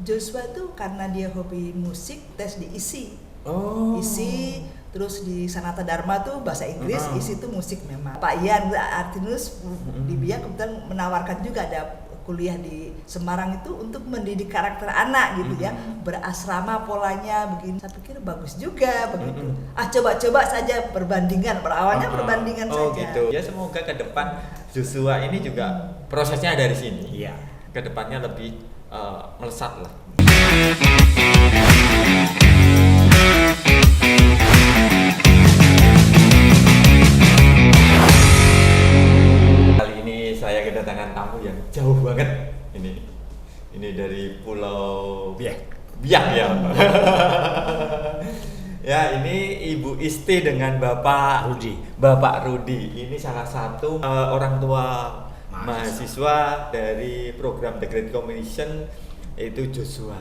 Joshua tuh karena dia hobi musik, tes di ISI. Oh. ISI, terus di Sanata Dharma tuh bahasa Inggris, ISI tuh musik memang. Pak Ian Artinus di BIA kebetulan menawarkan juga ada kuliah di Semarang itu untuk mendidik karakter anak gitu ya, berasrama polanya begini. Saya pikir bagus juga begitu. Coba-coba saja perbandingan, awalnya perbandingan oh, saja. Gitu. Ya semoga ke depan Joshua ini juga prosesnya dari sini. Iya. Ke depannya lebih melesat lah. Kali ini saya kedatangan tamu yang jauh banget. Ini dari Pulau Biak ya. Ya, ini Ibu Isti dengan Bapak Rudi. Ini salah satu orang tua mahasiswa dari program The Great Commission, yaitu Joshua,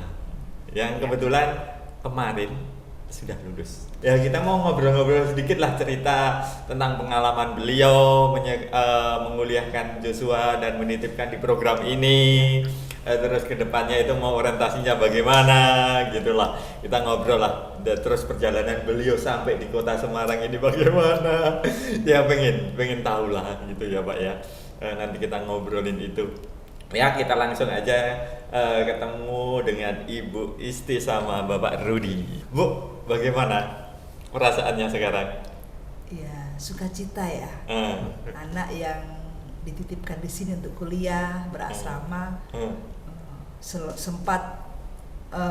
yang kebetulan kemarin sudah lulus. Ya, kita mau ngobrol-ngobrol sedikit lah, cerita tentang pengalaman beliau menguliahkan Joshua dan menitipkan di program ini. Terus kedepannya itu mau orientasinya bagaimana gitulah, kita ngobrol lah. Terus perjalanan beliau sampai di kota Semarang ini bagaimana, ya pengen tahu lah gitu ya Pak ya. Nanti kita ngobrolin itu ya. Kita langsung aja ketemu dengan Ibu Isti sama Bapak Rudi. Bu, bagaimana perasaannya sekarang? Ya, sukacita ya. Anak yang dititipkan di sini untuk kuliah, berasrama, sempat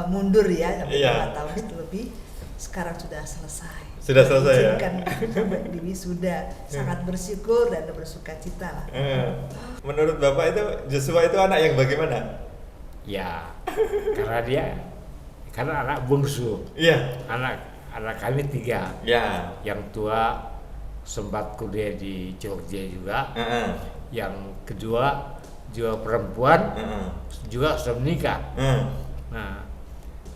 mundur ya sampai 2 tahun lebih, sekarang sudah selesai. Sudah selesai ya? Sampai di wisuda, sangat bersyukur dan bersukacita lah. Menurut Bapak itu Joshua itu anak yang bagaimana? Ya, karena anak bungsu. Iya. Anak kami 3. Ya. Yang tua sempat kuliah di Jogja juga. Yang kedua juga perempuan, juga sudah menikah. Nah,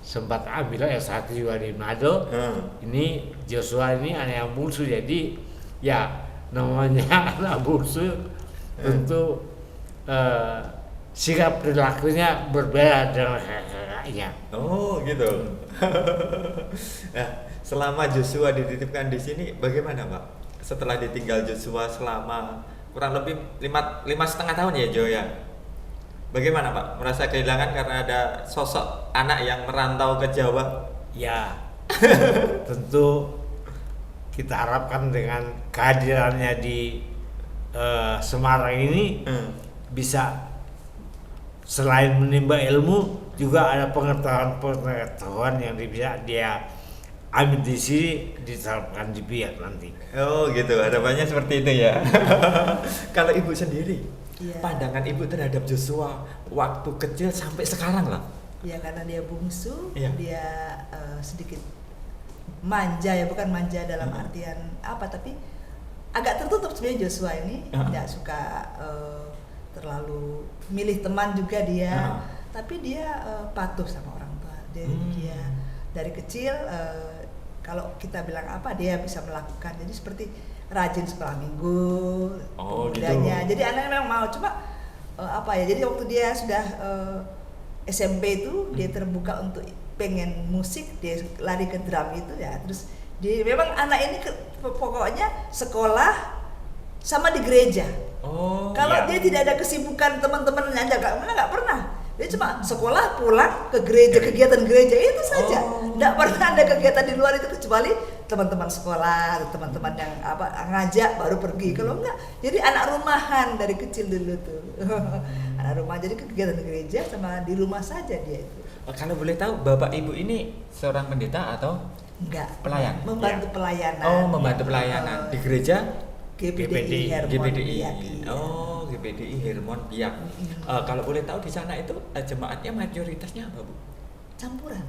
sempat ambil yang satu juga di Manado. Ini Joshua ini anak yang bungsu, jadi ya namanya anak bungsu tentu sikap perilakunya berbeda dengan kakaknya. Oh gitu. Nah, selama Joshua dititipkan di sini bagaimana Pak? Setelah ditinggal Joshua selama kurang lebih 5,5 tahun ya Jo ya. Bagaimana Pak? Merasa kehilangan karena ada sosok anak yang merantau ke Jawa? Ya, tentu kita harapkan dengan kehadirannya di Semarang ini bisa selain menimba ilmu juga ada pengetahuan yang bisa dia ambil di sini diterapkan di Biak nanti. Oh gitu, harapannya seperti itu ya. Kalau Ibu sendiri, pandangan Ibu terhadap Joshua waktu kecil sampai sekarang lah. Ya karena dia bungsu, dia sedikit manja ya, bukan manja dalam artian apa, tapi agak tertutup sebenarnya Joshua ini, tidak suka terlalu milih teman juga dia, tapi dia patuh sama orang tua. Dia dari kecil kalau kita bilang apa dia bisa melakukan, jadi seperti rajin sekolah minggu, pemudanya. Jadi anaknya memang mau, cuma jadi waktu dia sudah SMP itu dia terbuka untuk pengen musik, dia lari ke drum itu ya. Terus dia memang anak ini pokoknya sekolah sama di gereja. Kalau dia tidak ada kesibukan teman-temannya nggak pernah. Dia cuma sekolah, pulang ke gereja, kegiatan gereja itu saja. Nggak pernah ada kegiatan di luar itu kecuali teman-teman sekolah, teman-teman yang ngajak baru pergi. Kalau enggak, jadi anak rumahan dari kecil dulu tuh. Anak rumah, jadi kegiatan gereja sama di rumah saja dia itu. Kalau boleh tahu, Bapak Ibu ini seorang pendeta atau enggak? Pelayan. Membantu pelayanan. Membantu pelayanan di gereja GPDI Hermon Piak. GPDI Hermon Piak. Kalau boleh tahu di sana itu jemaatnya mayoritasnya apa Bu? Campuran.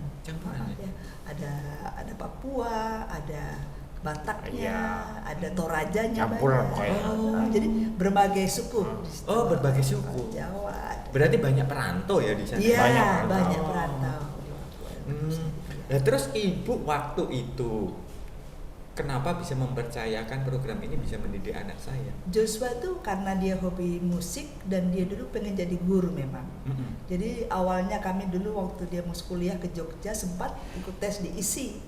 Ya. Ada Papua, ada Bataknya, ada Torajanya. Campuran banyak. Jadi berbagai suku. Berbagai suku. Jawa. Berarti banyak perantau ya di sana. Iya, banyak perantau. Nah, terus Ibu waktu itu kenapa bisa mempercayakan program ini bisa mendidik anak saya? Joshua tuh karena dia hobi musik dan dia dulu pengen jadi guru memang. Jadi awalnya kami dulu waktu dia mau kuliah ke Jogja sempat ikut tes di ISI.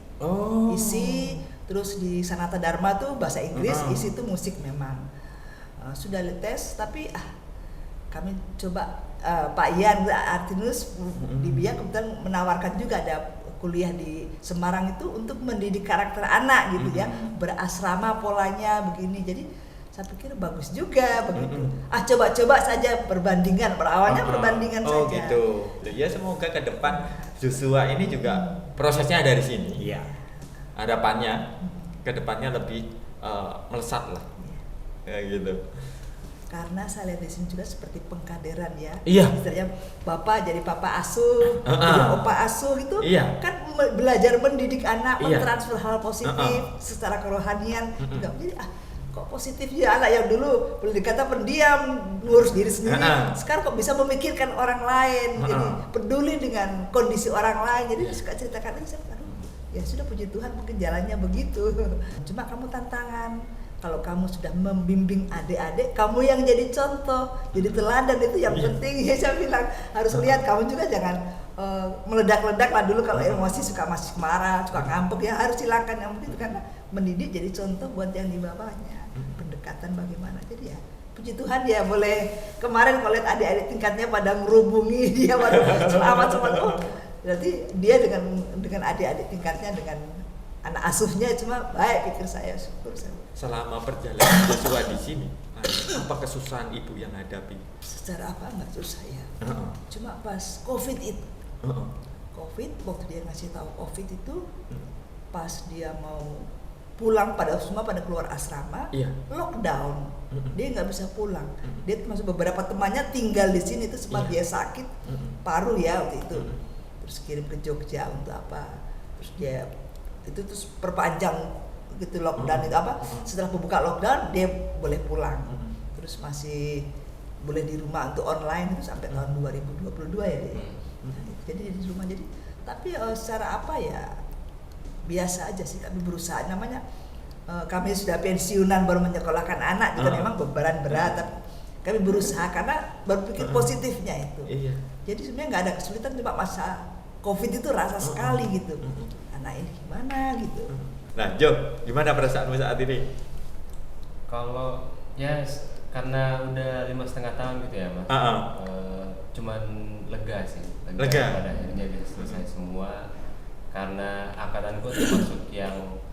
ISI, terus di Sanata Dharma tuh bahasa Inggris, ISI tuh musik memang. Sudah tes tapi kami coba Pak Ian Artinus di BIA kebetulan menawarkan juga ada kuliah di Semarang itu untuk mendidik karakter anak gitu ya, berasrama polanya begini. Jadi saya pikir bagus juga begitu. Coba-coba saja perbandingan, berawalnya perbandingan saja. Gitu. Ya semoga ke depan Joshua ini juga prosesnya dari sini. Iya. Harapannya ke depannya lebih melesat lah. Ya gitu. Karena saya lihat di sini juga seperti pengkaderan ya. Iya. Istilahnya bapak jadi papa asuh, jadi opa asuh itu kan belajar mendidik anak, mentransfer hal positif secara kerohanian. Jadi kok positif ya anak yang dulu boleh dikata pendiam, ngurus diri sendiri. Sekarang kok bisa memikirkan orang lain, jadi peduli dengan kondisi orang lain. Jadi suka ceritakan ini, ya sudah puji Tuhan mungkin jalannya begitu. Cuma kamu tantangan. Kalau kamu sudah membimbing adik-adik, kamu yang jadi contoh, jadi teladan itu yang penting. Ya saya bilang harus lihat, kamu juga jangan meledak-ledak lah dulu kalau emosi suka masih marah, suka ngambek, ya harus silakan yang begitu karena mendidik jadi contoh buat yang di bawahnya. Pendekatan bagaimana? Jadi ya puji Tuhan ya boleh kemarin kalau lihat adik-adik tingkatnya pada merubungi dia baru selamat. Berarti dia dengan adik-adik tingkatnya dengan anak asuhnya cuma baik, pikir saya syukur saya. Selama perjalanan Joshua di sini, apa kesusahan ibu yang hadapi? Secara apa nggak susah ya. Cuma pas COVID itu, COVID waktu dia ngasih tahu COVID itu, pas dia mau pulang pada keluar asrama, lockdown, dia nggak bisa pulang. Dia termasuk beberapa temannya tinggal di sini itu sebab dia sakit paru ya waktu itu, terus kirim ke Jogja untuk apa, terus dia itu terus perpanjang gitu lockdown itu apa, setelah membuka lockdown dia boleh pulang, terus masih boleh di rumah untuk online itu sampai tahun 2022 ya dia. Jadi di rumah, jadi tapi secara apa ya biasa aja sih, kami berusaha, namanya kami sudah pensiunan baru menyekolahkan anak juga memang beban berat, tapi kami berusaha karena berpikir positifnya itu. Jadi sebenarnya nggak ada kesulitan, cuma masa COVID itu rasa sekali gitu, anak ini gimana gitu. Nah, Jo, gimana perasaanmu saat ini? Kalau ya karena udah 5,5 tahun gitu ya, Mas. Cuman lega sih. Lega. Pada akhirnya bisa selesai semua. Karena angkatanku termasuk yang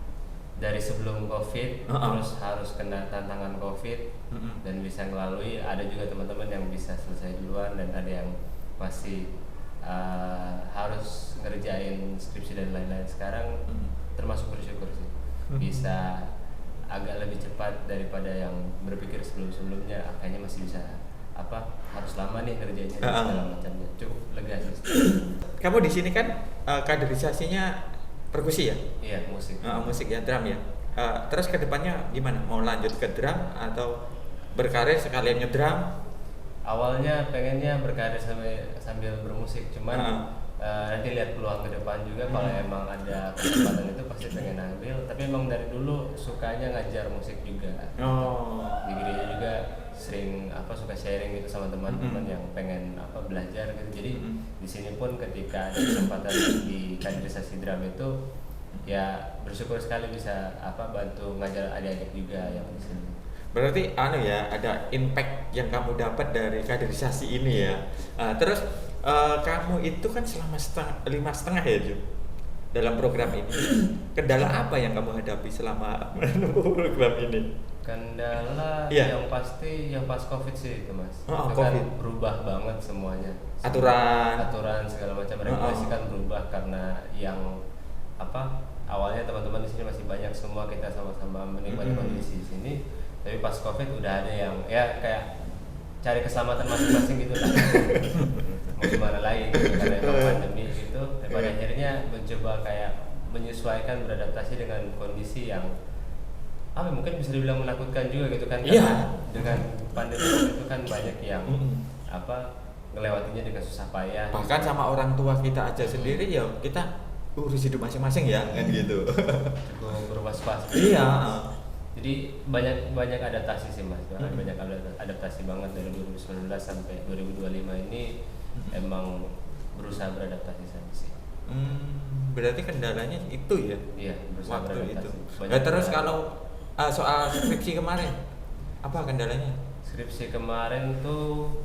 dari sebelum COVID terus harus kena tantangan COVID dan bisa melalui. Ada juga teman-teman yang bisa selesai duluan dan ada yang masih harus ngerjain skripsi dan lain-lain. Sekarang termasuk bersyukur sih bisa agak lebih cepat daripada yang berpikir sebelumnya kayaknya masih bisa harus lama nih kerjanya segala macamnya. Cukup lega sih. Kamu di sini kan kaderisasinya perkusi ya? Iya, musik. Musik ya, drum ya. Terus kedepannya gimana? Mau lanjut ke drum atau berkarir sekalian ngedrum? Awalnya pengennya berkarir sambil bermusik, cuman nanti lihat peluang ke depan juga. Kalau emang ada kesempatan itu pasti pengen ambil. Tapi emang dari dulu sukanya ngajar musik juga. Di gereja juga sering suka sharing gitu sama teman-teman yang pengen belajar gitu. Jadi di sini pun ketika ada kesempatan di kaderisasi drum itu ya bersyukur sekali bisa bantu ngajar adik-adik juga yang di sini. Berarti ada impact yang kamu dapat dari kaderisasi ini ya. Terus kamu itu kan selama 5,5 ya Ju, dalam program ini. Kendala apa yang kamu hadapi selama program ini? Kendala yang pasti yang pas COVID sih itu Mas. Kan berubah banget semuanya. Aturan segala macam regulasi kan berubah karena yang awalnya teman-teman di sini masih banyak, semua kita sama-sama menikmati kondisi di sini. Tapi pas COVID udah ada yang ya kayak cari keselamatan masing-masing gitu lah. Mau gimana lagi gitu, karena emang pandemi gitu. Dan pada akhirnya mencoba kayak menyesuaikan, beradaptasi dengan kondisi yang mungkin bisa dibilang menakutkan juga gitu kan. Karena dengan pandemi itu kan banyak yang apa ngelewatinya dengan susah payah. Bahkan sama orang tua kita aja sendiri ya kita urus hidup masing-masing ya kan gitu. Cukup berwas-was. Iya. Jadi banyak adaptasi sih Mas, banyak adaptasi banget dari 2019 sampai 2025 ini emang berusaha beradaptasi saja sih. Berarti kendalanya itu ya? Iya, berusaha waktu beradaptasi. itu. Nah, terus kalau soal skripsi kemarin apa kendalanya? Skripsi kemarin tuh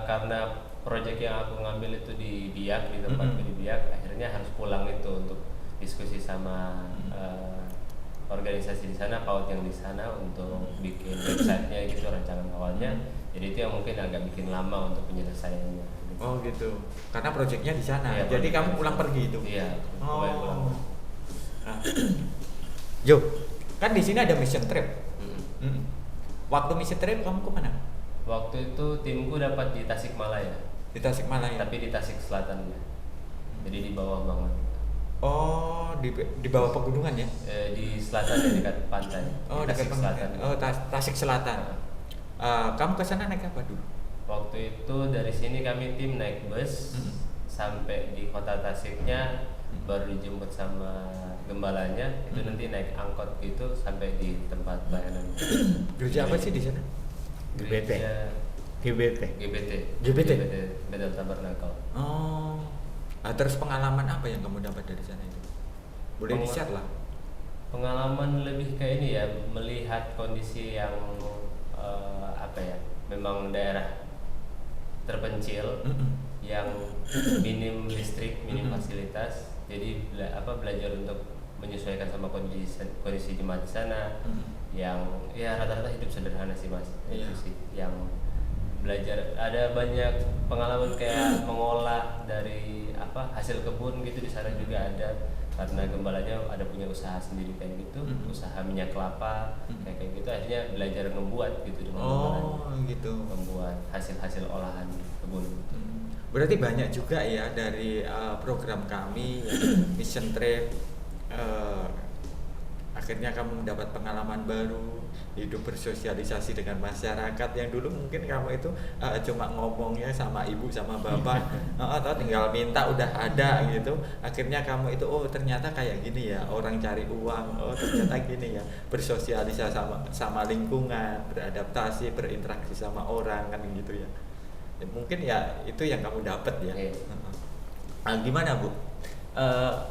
karena proyek yang aku ngambil itu di Biak, di tempatku di Biak, akhirnya harus pulang itu untuk diskusi sama organisasi di sana, PAUD yang di sana untuk bikin websitenya gitu, rancangan awalnya. Jadi itu yang mungkin agak bikin lama untuk penyelesaiannya. Oh gitu, karena proyeknya di sana. Iya, jadi kamu pulang pergi itu. Iya. Oh. Nah. Jo, kan di sini ada mission trip. Waktu mission trip kamu kemana? Waktu itu timku dapat di Tasikmalaya. Di Tasikmalaya. Tapi di Tasik Selatan ya. Jadi di bawah banget. Oh, di bawah pegunungan ya? Di selatan ya, dekat pantai. Oh, dekat pantai. Oh, Tasik Selatan. Kamu ke sana naik apa dulu? Waktu itu dari sini kami tim naik bus sampai di kota Tasiknya, baru dijemput sama gembalanya. Itu nanti naik angkot gitu sampai di tempat pelayanan. Gereja apa sih di sana? GBT. Bethel Tabernacle. Oh. Terus pengalaman apa yang kamu dapat dari sana itu? Boleh di-share lah. Pengalaman lebih kayak ini ya, melihat kondisi yang memang daerah terpencil yang minim listrik, minim fasilitas. Jadi belajar untuk menyesuaikan sama kondisi jemaat di sana yang ya rata-rata hidup sederhana sih Mas. Itu sih yang belajar. Ada banyak pengalaman kayak mengolah dari hasil kebun gitu di sana juga ada, karena gembalanya ada punya usaha sendiri kayak gitu, usaha minyak kelapa kayak gitu, akhirnya belajar membuat gitu dengan gembalanya. Gitu. Membuat hasil-hasil olahan kebun. Berarti banyak juga ya dari program kami mission trip, akhirnya kamu mendapat pengalaman baru, hidup bersosialisasi dengan masyarakat yang dulu mungkin kamu itu cuma ngomongnya sama ibu sama bapak atau tinggal minta udah ada gitu. Akhirnya kamu itu ternyata kayak gini ya, orang cari uang, ternyata gini ya, bersosialisasi sama lingkungan, beradaptasi, berinteraksi sama orang kan gitu ya. Mungkin ya itu yang kamu dapat ya. Gimana Bu?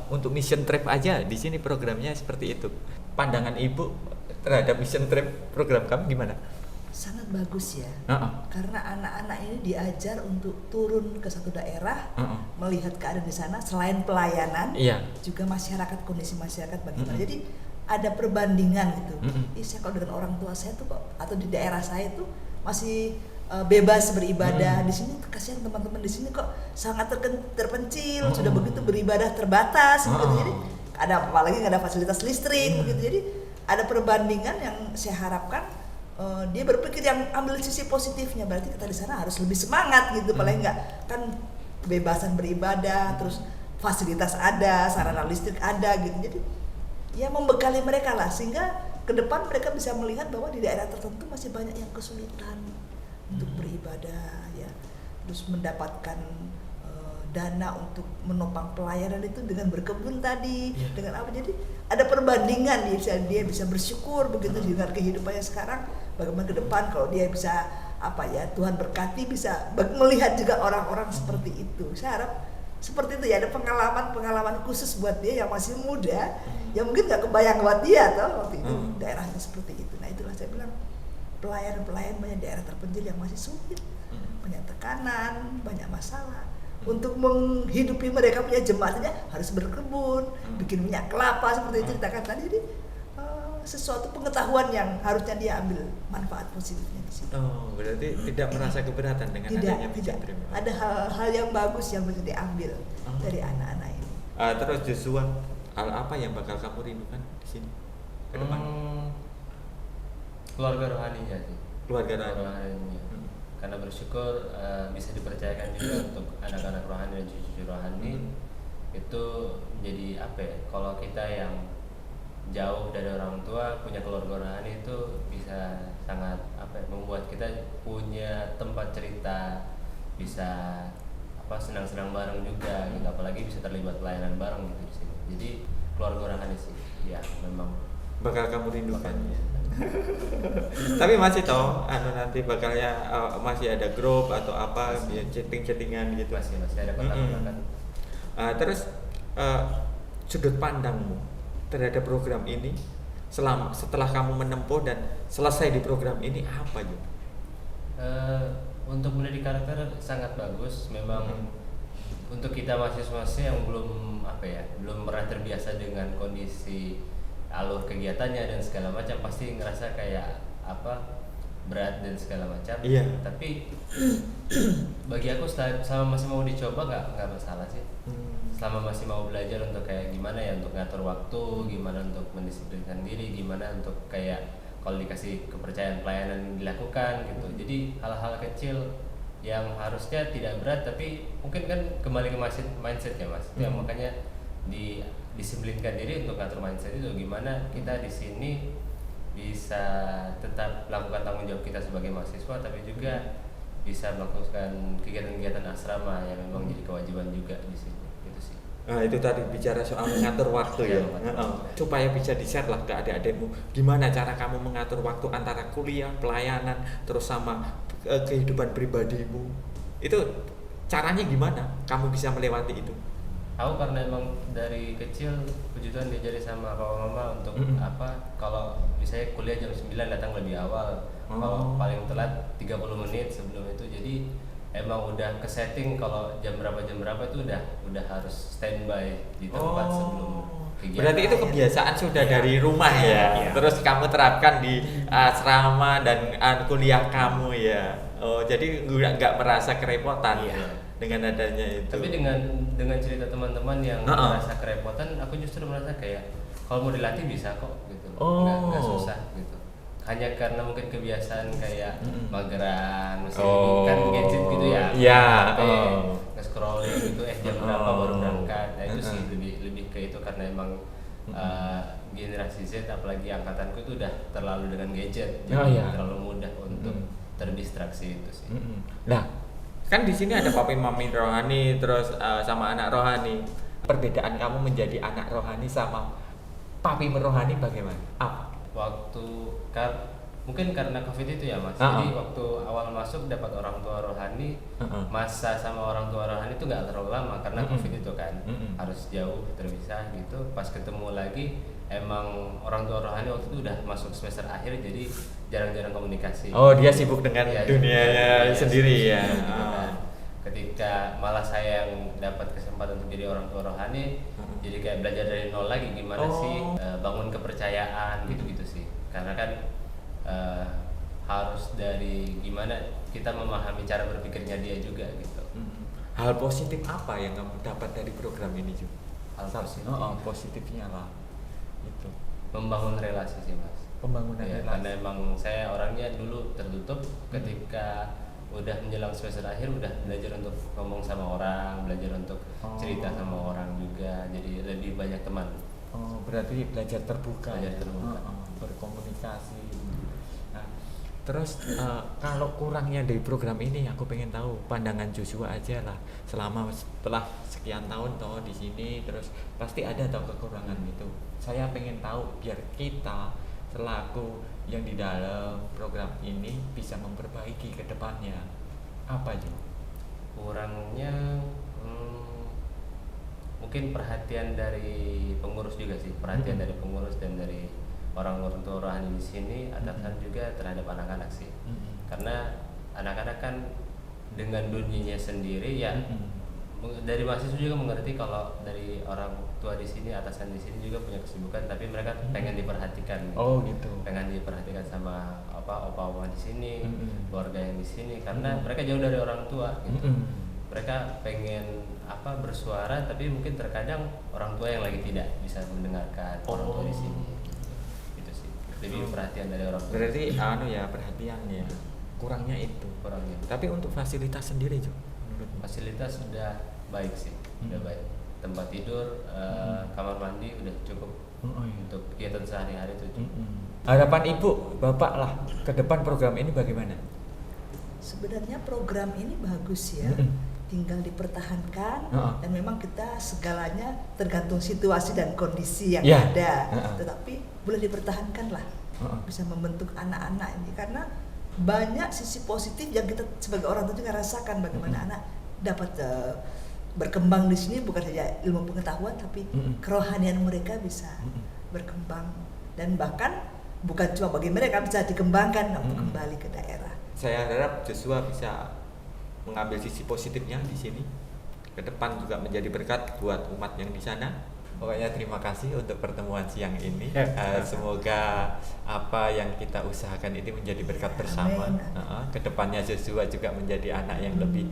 Untuk mission trip aja di sini programnya seperti itu. Pandangan Ibu terhadap mission trip program kami gimana? Sangat bagus ya. Karena anak-anak ini diajar untuk turun ke satu daerah, melihat keadaan di sana, selain pelayanan, juga masyarakat, kondisi masyarakat bagaimana. Jadi ada perbandingan gitu. Saya kalau dengan orang tua saya tuh kok, atau di daerah saya tuh masih bebas beribadah. Di sini kasihan teman-teman di sini kok sangat terpencil, sudah begitu beribadah terbatas begitu. Jadi apalagi nggak ada fasilitas listrik begitu. Jadi ada perbandingan yang saya harapkan dia berpikir yang ambil sisi positifnya. Berarti kita di sana harus lebih semangat gitu, paling nggak kan kebebasan beribadah, terus fasilitas ada, sarana listrik ada gitu. Jadi ya membekali mereka lah, sehingga ke depan mereka bisa melihat bahwa di daerah tertentu masih banyak yang kesulitan untuk beribadah ya, terus mendapatkan dana untuk menopang pelayanan itu dengan berkebun tadi, dengan apa. Jadi ada perbandingan, dia bisa bersyukur begitu dengan kehidupannya sekarang, bagaimana ke depan kalau dia bisa Tuhan berkati bisa melihat juga orang-orang seperti itu. Saya harap seperti itu ya, ada pengalaman khusus buat dia yang masih muda, yang mungkin nggak kebayang buat dia waktu itu daerahnya seperti itu. Nah itulah saya bilang, pelayan banyak daerah terpencil yang masih sulit, banyak tekanan, banyak masalah. Untuk menghidupi mereka punya jemaatnya harus berkebun, bikin minyak kelapa seperti yang ceritakan tadi. Jadi sesuatu pengetahuan yang harusnya dia ambil manfaat positifnya di situ. Berarti tidak merasa keberatan dengan adanya mission trip. Ada hal-hal yang bagus yang bisa diambil dari anak-anak ini. Terus Joshua, hal apa yang bakal kamu rindukan di sini ke depan? Keluarga rohaninya sih. Keluarga rohaninya. Karena bersyukur bisa dipercayakan juga untuk anak-anak rohani dan cucu-cucu rohani. Itu menjadi kalau kita yang jauh dari orang tua punya keluarga rohani itu bisa sangat membuat kita punya tempat cerita, bisa senang-senang bareng juga gitu. Apalagi bisa terlibat pelayanan bareng gitu di sini. Jadi keluarga Rohani sih, ya memang bakal kamu rindukan. Tapi masih toh, nanti bakalnya masih ada grup atau apa, chatting-chattingan gitu. Masih ada kontak-kontakan. Terus sudut pandangmu terhadap program ini setelah kamu menempuh dan selesai di program ini apa Ju? Untuk mendidik karakter sangat bagus. Memang untuk kita mahasiswa yang belum pernah terbiasa dengan kondisi alur kegiatannya dan segala macam, pasti ngerasa kayak berat dan segala macam. Tapi bagi aku selama masih mau dicoba nggak masalah sih. Selama masih mau belajar untuk kayak gimana ya untuk ngatur waktu, gimana untuk mendisiplinkan diri, gimana untuk kayak kalau dikasih kepercayaan pelayanan dilakukan gitu. Jadi hal-hal kecil yang harusnya tidak berat tapi mungkin kan kembali ke mindset ya Mas. Ya makanya disiplinkan diri untuk ngatur mindset itu, gimana kita di sini bisa tetap melakukan tanggung jawab kita sebagai mahasiswa tapi juga bisa melakukan kegiatan-kegiatan asrama yang memang jadi kewajiban juga di sini. Itu sih. Itu tadi bicara soal mengatur waktu ya. Supaya bisa di-share lah ke adik-adikmu gimana cara kamu mengatur waktu antara kuliah, pelayanan, terus sama kehidupan pribadimu. Itu caranya gimana kamu bisa melewati itu? Aku karena emang dari kecil puji Tuhan diajari sama papa mama untuk kalau misalnya kuliah jam 9 datang lebih awal, kalau paling telat 30 menit sebelum itu. Jadi emang udah ke setting kalau jam berapa itu udah harus standby di tempat sebelum kegiatan. Berarti itu kebiasaan sudah dari rumah ya. Terus kamu terapkan di asrama dan kuliah kamu ya. Jadi nggak merasa kerepotan dengan adanya itu. Tapi dengan cerita teman-teman yang merasa kerepotan, aku justru merasa kayak kalau mau dilatih bisa kok gitu. Nggak susah gitu. Hanya karena mungkin kebiasaan kayak mageran, kan gadget gitu ya. Nge-scrolling gitu, jam berapa baru berangkat. Nah itu sih lebih ke itu karena emang generasi Z apalagi angkatanku itu udah terlalu dengan gadget, jadi terlalu mudah untuk terdistraksi itu sih. Nah, kan di sini ada papi mami rohani terus sama anak rohani. Perbedaan kamu menjadi anak rohani sama papi rohani bagaimana? Apa? Mungkin karena COVID itu ya Mas. Jadi waktu awal masuk dapat orang tua rohani, masa sama orang tua rohani itu nggak terlalu lama karena COVID itu kan harus jauh terpisah gitu. Pas ketemu lagi emang orang tua rohani waktu itu udah masuk semester akhir, jadi jarang-jarang komunikasi. Dia sibuk dengan dunianya sendiri ya. Gitu kan. Ketika malah saya yang dapat kesempatan untuk jadi orang tua rohani, jadi kayak belajar dari nol lagi gimana sih bangun kepercayaan gitu-gitu sih. Karena kan harus dari gimana kita memahami cara berpikirnya dia juga gitu. Hal positif apa yang kamu dapat dari program ini juga? Hal positif. Positifnya lah. Itu. Membangun relasi sih Mas. Pembangunan relasi. Karena emang saya orangnya dulu tertutup, ketika udah menjelang semester akhir udah belajar untuk ngomong sama orang, belajar untuk cerita sama orang juga, jadi lebih banyak teman. Berarti belajar terbuka. Berkomunikasi. Nah, terus kalau kurangnya dari program ini aku pengen tahu pandangan Joshua aja lah. Setelah sekian tahun di sini terus pasti ada kekurangan itu. Saya pengen tahu biar kita selaku yang di dalam program ini bisa memperbaiki ke depannya. Apa aja? Kurangnya mungkin perhatian dari pengurus juga sih, perhatian dari pengurus dan dari orang-orang tua rohani di sini, atasan juga terhadap anak-anak sih. Karena anak-anak kan dengan dunianya sendiri ya. Dari mahasiswa juga mengerti kalau dari orang tua di sini, atasan di sini juga punya kesibukan, tapi mereka pengen diperhatikan. Gitu. Pengen diperhatikan sama opa-opa di sini, keluarga yang di sini, karena mereka jauh dari orang tua. Gitu. Mereka pengen bersuara, tapi mungkin terkadang orang tua yang lagi tidak bisa mendengarkan orang tua di sini. Itu sih. Lebih perhatian dari orang tua. Berarti perhatiannya kurangnya itu. Tapi untuk fasilitas sendiri juga. Fasilitas sudah baik sih, sudah baik. Tempat tidur, kamar mandi udah cukup untuk kegiatan sehari-hari itu cukup. Harapan ibu, bapak lah ke depan program ini bagaimana? Sebenarnya program ini bagus ya. tinggal dipertahankan dan memang kita segalanya tergantung situasi dan kondisi yang ada, tetapi boleh dipertahankan lah, bisa membentuk anak-anak ini karena banyak sisi positif yang kita sebagai orang tua juga rasakan bagaimana anak dapat berkembang di sini, bukan saja ilmu pengetahuan tapi kerohanian mereka bisa berkembang dan bahkan bukan cuma bagi mereka bisa dikembangkan untuk kembali ke daerah. Saya harap Joshua bisa mengambil sisi positifnya di sini, ke depan juga menjadi berkat buat umat yang di sana. Pokoknya terima kasih untuk pertemuan siang ini. Semoga apa yang kita usahakan ini menjadi berkat bersama. Kedepannya Joshua juga menjadi anak yang lebih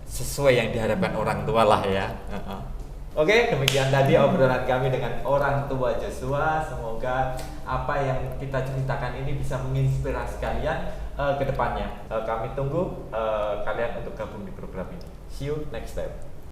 sesuai yang diharapkan orang tua lah ya. Oke, demikian tadi obrolan kami dengan orang tua Joshua. Semoga apa yang kita ceritakan ini bisa menginspirasi kalian ke depannya. Kami tunggu kalian untuk gabung di program ini. See you next time.